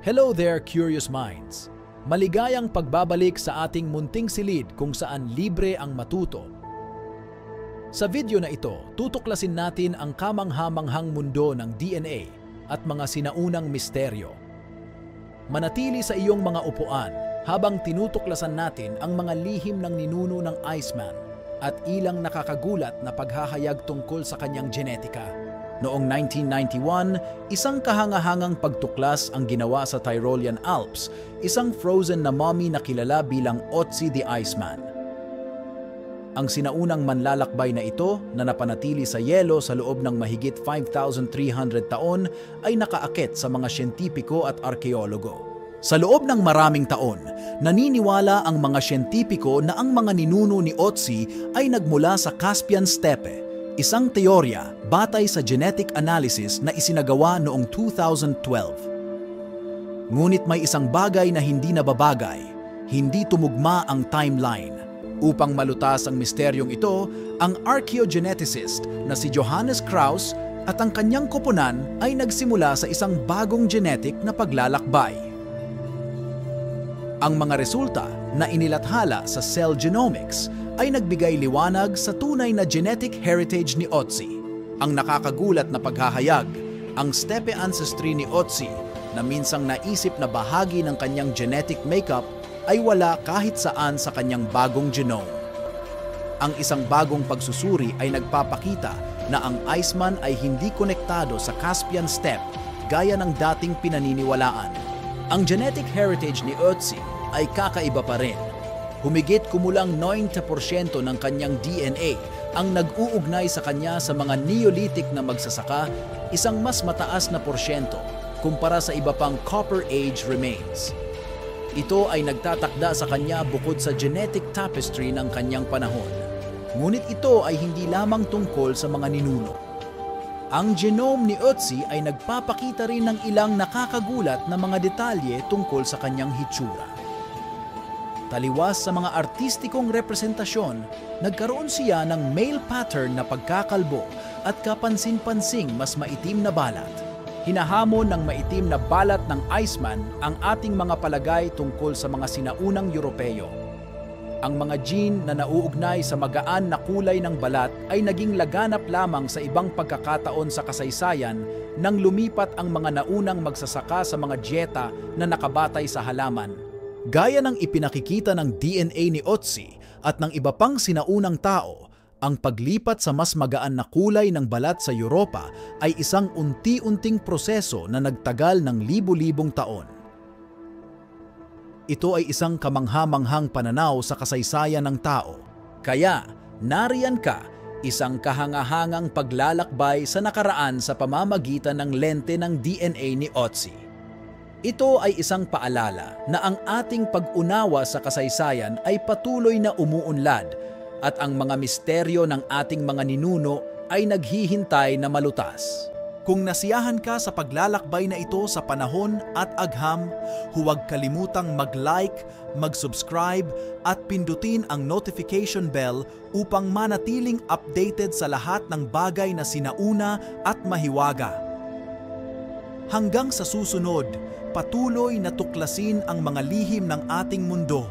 Hello there, curious minds! Maligayang pagbabalik sa ating munting silid kung saan libre ang matuto. Sa video na ito, tutuklasin natin ang kamangha-manghang mundo ng DNA at mga sinaunang misteryo. Manatili sa iyong mga upuan habang tinutuklasan natin ang mga lihim ng ninuno ng Iceman at ilang nakakagulat na paghahayag tungkol sa kanyang genetika. Noong 1991, isang kahangahangang pagtuklas ang ginawa sa Tyrolean Alps, isang frozen na mummy na kilala bilang Otzi the Iceman. Ang sinaunang manlalakbay na ito na napanatili sa yelo sa loob ng mahigit 5,300 taon ay nakaakit sa mga siyentipiko at arkeologo. Sa loob ng maraming taon, naniniwala ang mga siyentipiko na ang mga ninuno ni Otzi ay nagmula sa Caspian Steppe, isang teorya batay sa genetic analysis na isinagawa noong 2012. Ngunit may isang bagay na hindi nababagay, hindi tumugma ang timeline. Upang malutas ang misteryong ito, ang archaeogeneticist na si Johannes Krauss at ang kanyang koponan ay nagsimula sa isang bagong genetic na paglalakbay. Ang mga resulta na inilathala sa cell genomics ay nagbigay liwanag sa tunay na genetic heritage ni Otzi. Ang nakakagulat na paghahayag, ang steppe ancestry ni Otzi na minsang naisip na bahagi ng kanyang genetic makeup ay wala kahit saan sa kanyang bagong genome. Ang isang bagong pagsusuri ay nagpapakita na ang Iceman ay hindi konektado sa Caspian Steppe gaya ng dating pinaniniwalaan. Ang genetic heritage ni Otzi ay kakaiba pa rin. Humigit kumulang 90% ng kanyang DNA ang nag-uugnay sa kanya sa mga Neolithic na magsasaka, isang mas mataas na porsyento kumpara sa iba pang Copper Age remains. Ito ay nagtatakda sa kanya bukod sa genetic tapestry ng kanyang panahon. Ngunit ito ay hindi lamang tungkol sa mga ninuno. Ang genome ni Otzi ay nagpapakita rin ng ilang nakakagulat na mga detalye tungkol sa kanyang hitsura. Taliwas sa mga artistikong representasyon, nagkaroon siya ng male pattern na pagkakalbo at kapansin-pansing mas maitim na balat. Hinahamon ng maitim na balat ng Iceman ang ating mga palagay tungkol sa mga sinaunang Europeo. Ang mga gene na nauugnay sa magaan na kulay ng balat ay naging laganap lamang sa ibang pagkakataon sa kasaysayan nang lumipat ang mga naunang magsasaka sa mga dieta na nakabatay sa halaman. Gaya ng ipinakikita ng DNA ni Otzi at ng iba pang sinaunang tao, ang paglipat sa mas magaan na kulay ng balat sa Europa ay isang unti-unting proseso na nagtagal ng libu-libong taon. Ito ay isang kamangha-manghang pananaw sa kasaysayan ng tao. Kaya, nariyan ka, isang kahangahangang paglalakbay sa nakaraan sa pamamagitan ng lente ng DNA ni Otzi. Ito ay isang paalala na ang ating pag-unawa sa kasaysayan ay patuloy na umuunlad at ang mga misteryo ng ating mga ninuno ay naghihintay na malutas. Kung nasiyahan ka sa paglalakbay na ito sa panahon at agham, huwag kalimutang mag-like, mag-subscribe at pindutin ang notification bell upang manatiling updated sa lahat ng bagay na sinauna at mahiwaga. Hanggang sa susunod, patuloy na tuklasin ang mga lihim ng ating mundo.